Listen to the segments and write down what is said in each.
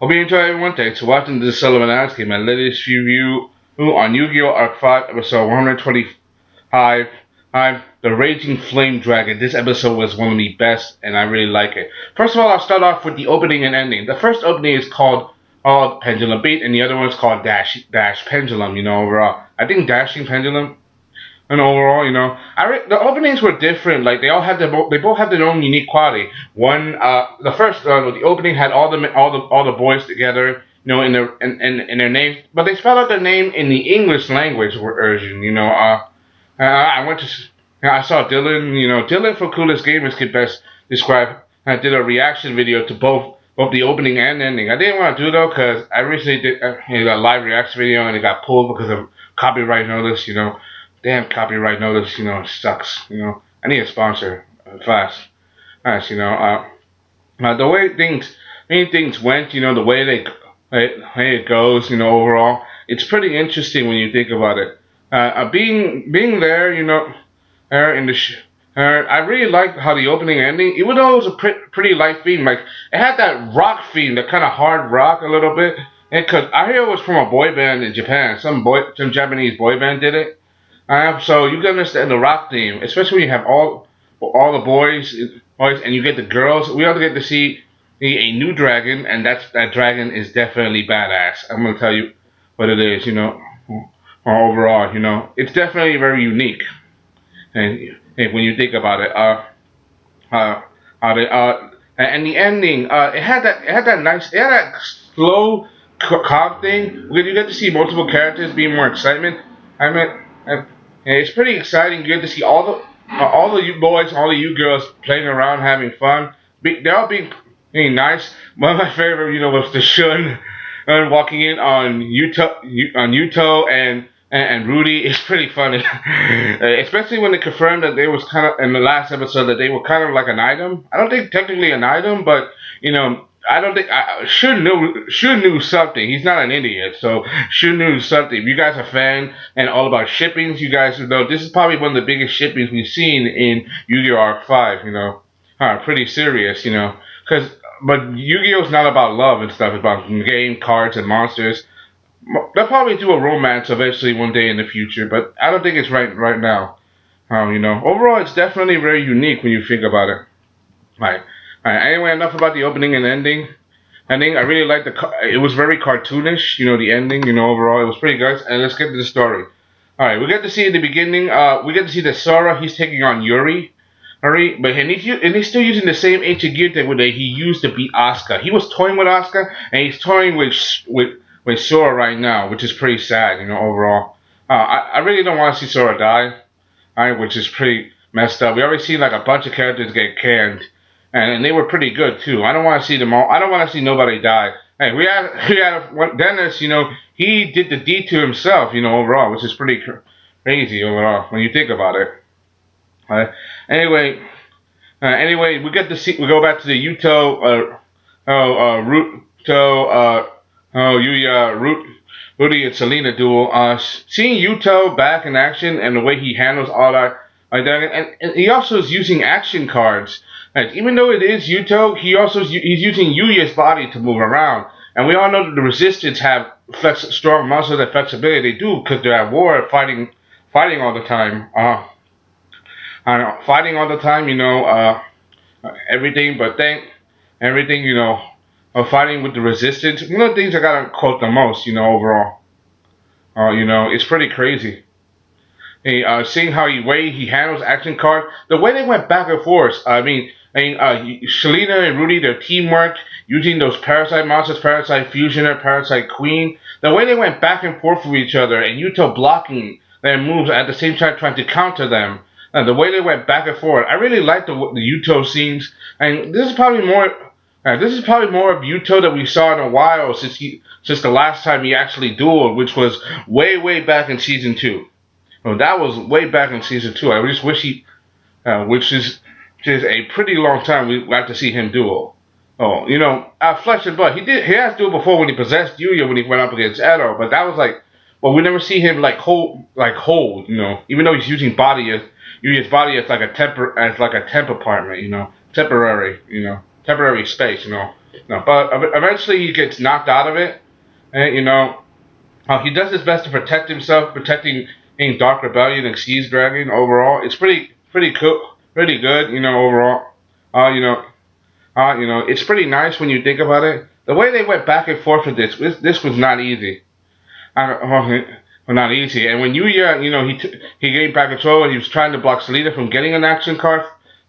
Hope you enjoy everyone. Thanks for watching this Sullivan Ads Game. My latest review on Yu-Gi-Oh! Arc 5, episode 125. The Raging Flame Dragon. This episode was one of the best, and I really like it. First of all, I'll start off with the opening and ending. The first opening is called Pendulum Beat, and the other one is called Dash Pendulum, overall. I think Dashing Pendulum. And overall, the openings were different. Like they both had their own unique quality. The opening had all the boys together, in their names, but they spelled out their name in the English language version. I saw Dylan. Dylan from Coolest Gamers could best describe. I did a reaction video to both the opening and ending. I didn't want to do though because I recently did a live reaction video and it got pulled because of copyright notice. Damn copyright notice, sucks, I need a sponsor, fast. Nice, the way things went, the way it goes, overall, it's pretty interesting when you think about it. Being there, in I really liked how the opening and ending, even though it was a pretty light theme, like, it had that rock theme, that kind of hard rock a little bit, and cause I hear it was from a boy band in Japan, some Japanese boy band did it. So you can understand the rock theme, especially when you have all the boys, and you get the girls. We also get to see a new dragon, and that dragon is definitely badass. I'm gonna tell you what it is, overall, it's definitely very unique. And when you think about it, and the ending, it had that slow cog thing where you get to see multiple characters being more excitement. It's pretty exciting. You get to see all the you boys, all the you girls playing around, having fun. They're all being nice. One of my favorite, was the Shun walking in on Yuto and Ruri. It's pretty funny, especially when they confirmed that they was kind of in the last episode that they were kind of like an item. I don't think technically an item, but I don't think Shun knew something. He's not an idiot, so Shun knew something. If you guys are a fan and all about shippings, you guys know this is probably one of the biggest shippings we've seen in Yu-Gi-Oh! Arc 5. Pretty serious, but Yu-Gi-Oh! Is not about love and stuff. It's about game cards and monsters. They'll probably do a romance eventually one day in the future, but I don't think it's right now. Overall, it's definitely very unique when you think about it. Right. Anyway, enough about the opening and ending. I really liked it was very cartoonish, the ending, overall, it was pretty good. And let's get to the story. Alright, we get to see in the beginning, we get to see that Sora, he's taking on Yuri. Alright, but he's still using the same ancient gear that he used to beat Asuka. He was toying with Asuka, and he's toying with Sora right now, which is pretty sad, overall. I really don't want to see Sora die, which is pretty messed up. We already seen like a bunch of characters get canned. And they were pretty good too. I don't want to see them all. I don't want to see nobody die. Hey, we had Dennis. He did the deed to himself. Overall, which is pretty crazy overall when you think about it. Anyway, we get to see. We go back to the Yuto, Yuya, Ruri and Selena duel. Seeing Yuto back in action and the way he handles all that, and he also is using action cards. Like, even though it is Yuto, he's using Yuya's body to move around. And we all know that the Resistance have strong muscles and flexibility. They do because they're at war, fighting all the time. Fighting all the time. Everything. Fighting with the Resistance. One of the things I gotta quote the most. Overall. It's pretty crazy. Seeing how he handles action cards, the way they went back and forth. Selena and Ruri, their teamwork, using those Parasite monsters, Parasite Fusioner, Parasite Queen, the way they went back and forth with each other, and Yuto blocking their moves at the same time trying to counter them, the way they went back and forth, I really liked the Yuto scenes, and this is probably more of Yuto that we saw in a while since the last time he actually dueled, which was way back in Season 2. Well, that was way back in Season 2. I just wish which is a pretty long time we got to see him duel. Flesh and blood. He has dueled before when he possessed Yuya when he went up against Edo, but that was we never see him hold, even though he's using Yuya's body as like a temp apartment, temporary, temporary space, you know. No, but eventually he gets knocked out of it, and you know, he does his best to protect himself, protecting Dark Rebellion and Seas Dragon. Overall, it's pretty cool, pretty good, you know. Overall, you know, it's pretty nice when you think about it. The way they went back and forth with this was not easy. Not easy. And when Yuya, you know, he gained back control and he was trying to block Selena from getting an action card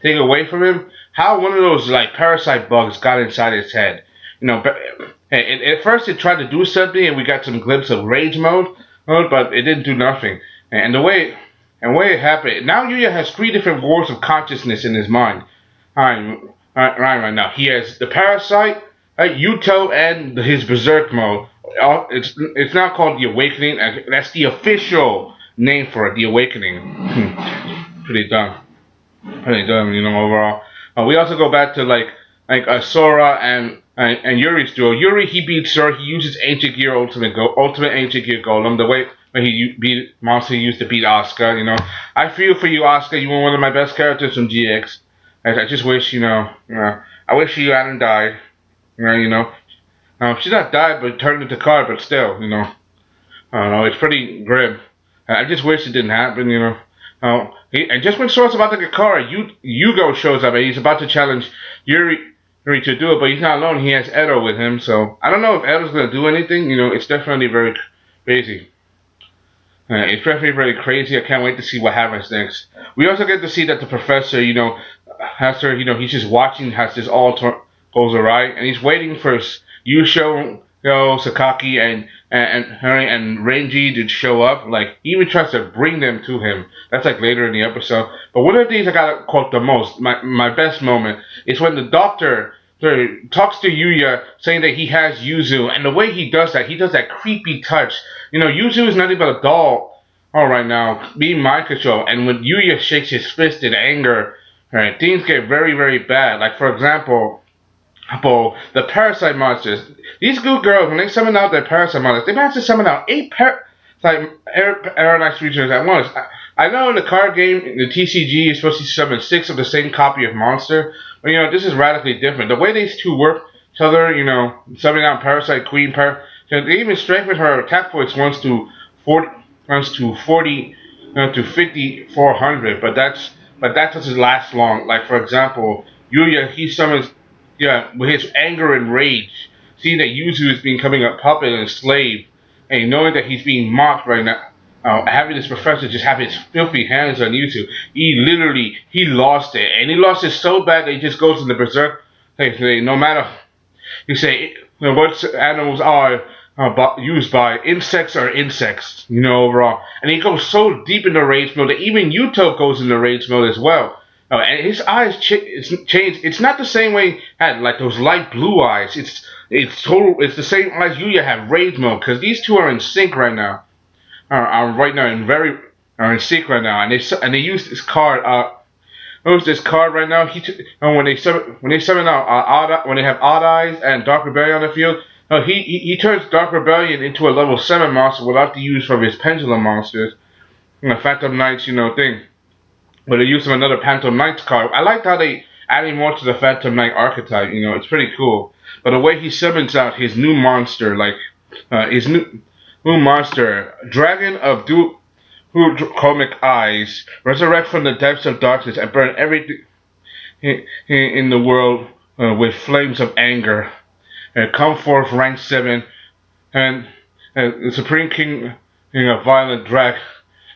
taken away from him. How one of those like parasite bugs got inside his head. You know, but at first it tried to do something and we got some glimpse of rage mode, but it didn't do nothing. And the way it happened, now Yuya has 3 different wars of consciousness in his mind. Right now. He has the parasite, Yuto, and his berserk mode. It's now called the Awakening. That's the official name for it, the Awakening. Pretty dumb, you know. Overall, we also go back to like Sora and Yuri's duel. Yuri, he beats Sora. He uses Ancient Gear Ultimate Ancient Gear Golem. The way when he beat monster he used to beat Asuka. You know, I feel for you, Asuka. You were one of my best characters from GX. I just wish, you know, I wish you hadn't died. You know. She's not died, but turned into card, but still, you know. I don't know, it's pretty grim. I just wish it didn't happen, you know. And just when Sora's about to get card, Yugioh shows up and he's about to challenge Yuri to do it, but he's not alone. He has Edo with him, so I don't know if Edo's going to do anything. You know, it's definitely very crazy. It's definitely very crazy. I can't wait to see what happens next. We also get to see that the professor, you know, he's just watching as this all goes awry, and he's waiting for Yugioh, Sakaki, and Renji to show up. Like, he even tries to bring them to him. That's like later in the episode. But one of the things I gotta quote the most, my best moment, is when the doctor talks to Yuya, saying that he has Yuzu, and the way he does that creepy touch. You know, Yuzu is nothing but a doll. All right now, being mind control, and when Yuya shakes his fist in anger, right, things get very, very bad. Like, for example, the parasite monsters. These good girls, when they summon out their parasite monsters, they manage to summon out 8 parasite aeronautic creatures at once. I know in the card game, in the TCG, you're supposed to summon 6 of the same copy of monster, but you know, this is radically different. The way these two work each other, you know, summoning out Parasite Queen, they even strengthen her attack points once to 5,400, but that doesn't last long. Like, for example, Yuya, he summons, with his anger and rage, seeing that Yuzu is becoming a puppet and a slave, and knowing that he's being mocked right now, having this professor just have his filthy hands on Yuzu, he lost it, and he lost it so bad that he just goes into berserk. No matter, you say, what animals are used by, insects are insects, you know, overall. And he goes so deep into rage mode that even Yuto goes into rage mode as well. And his eyes change. It's not the same way he had, like those light blue eyes. It's the same eyes Yuya have, rage mode, because these two are in sync right now. Are in sync right now, and they use this card. This card right now. When they summon out when they have Odd Eyes and Dark Rebellion on the field, he turns Dark Rebellion into a level 7 monster without the use of his Pendulum monsters, Phantom Knights, thing. But they use another Phantom Knights card. I liked how they added more to the Phantom Knight archetype. It's pretty cool. But the way he summons out his new monster, his new monster, Dragon of Chromic Eyes, resurrect from the depths of darkness and burn everything in the world with flames of anger. Come forth, rank 7, and the Supreme King of Violent Dragon,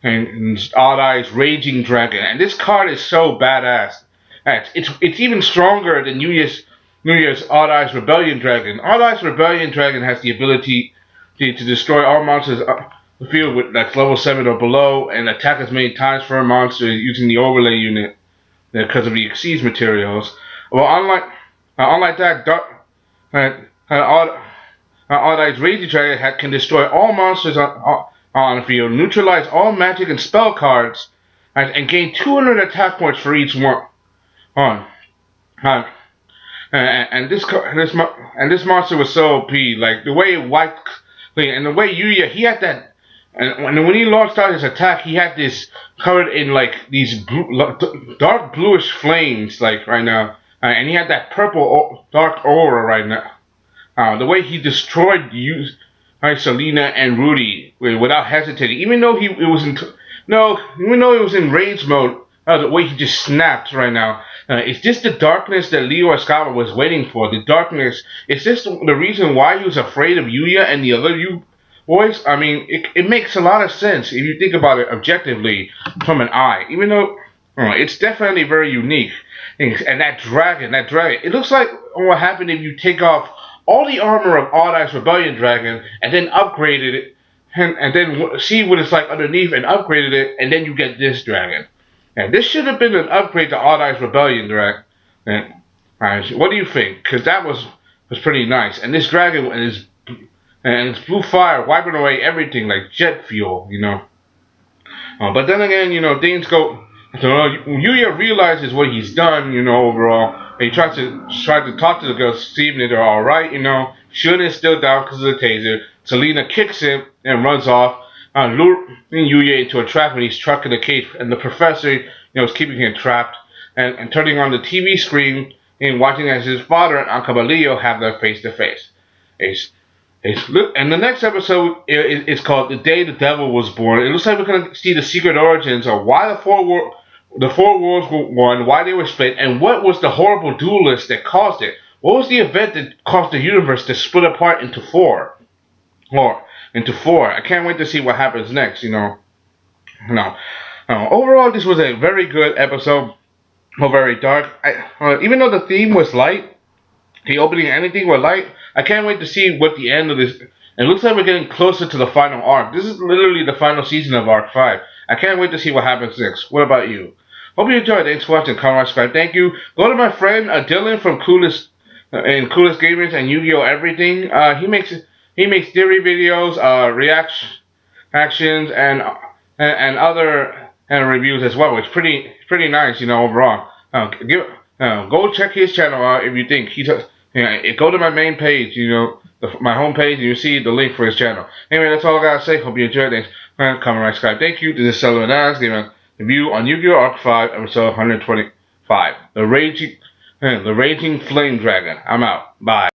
and Odd Eyes, Raging Dragon. And this card is so badass. It's even stronger than Yuya's Odd Eyes Rebellion Dragon. Odd Eyes Rebellion Dragon has the ability to destroy all monsters on the field that's level 7 or below, and attack as many times per monster using the overlay unit because of the Exceeds materials. Well, unlike that, Odd Eyes Raging Dragon can destroy all monsters on the field, neutralize all magic and spell cards, and gain 200 attack points for each one. And this monster was so OP, like the way it wiped, and the way Yuya, he had that, and when he launched out his attack, he had this covered in like these dark bluish flames, like right now. And he had that purple dark aura right now. The way he destroyed Serena and Ruri without hesitating, even though it was in rage mode. The way he just snapped right now. It's just the darkness that Leo Escava was waiting for. The darkness. It's just the reason why he was afraid of Yuya and the other boys. I mean, it makes a lot of sense if you think about it objectively from an eye. Even though it's definitely very unique. And that dragon, it looks like what happened if you take off all the armor of Odd Eye's Rebellion Dragon and then upgraded it, and then see what it's like underneath and upgraded it, and then you get this dragon. And this should have been an upgrade to Odd Eye's Rebellion Dragon. What do you think? Because that was pretty nice. And this dragon is its blue fire wiping away everything like jet fuel, But then again, things go. Yuya realizes what he's done, overall. He tries to talk to the girls, see if they're all right, Shun is still down because of the taser. Selena kicks him and runs off, luring Yuya into a trap when he's trapped in the cage. And the professor, is keeping him trapped and turning on the TV screen and watching as his father and Uncle Leo have their face-to-face. And the next episode is called The Day the Devil Was Born. It looks like we're going to see the secret origins of why the four worlds were one, why they were split, and what was the horrible duelist that caused it. What was the event that caused the universe to split apart into four? I can't wait to see what happens next, Overall, this was a very good episode. Very dark. Even though the theme was light, the opening and anything were light, I can't wait to see what the end of this. It looks like we're getting closer to the final arc. This is literally the final season of Arc 5. I can't wait to see what happens next. What about you? Hope you enjoyed. Thanks for watching. Comment, subscribe. Thank you. Go to my friend Dylan from Coolest Gamers and Yu-Gi-Oh! Everything. He makes theory videos, reactions, and other reviews as well. It's pretty nice, overall. Go check his channel out if you think go to my main page, my homepage, and you see the link for his channel. Anyway, that's all I gotta say. Hope you enjoyed. Thanks. Comment, subscribe. Thank you. This is Serena and Ruri giving a review on Yu-Gi-Oh! Arc 5, episode 125. The Raging Flame Dragon. I'm out. Bye.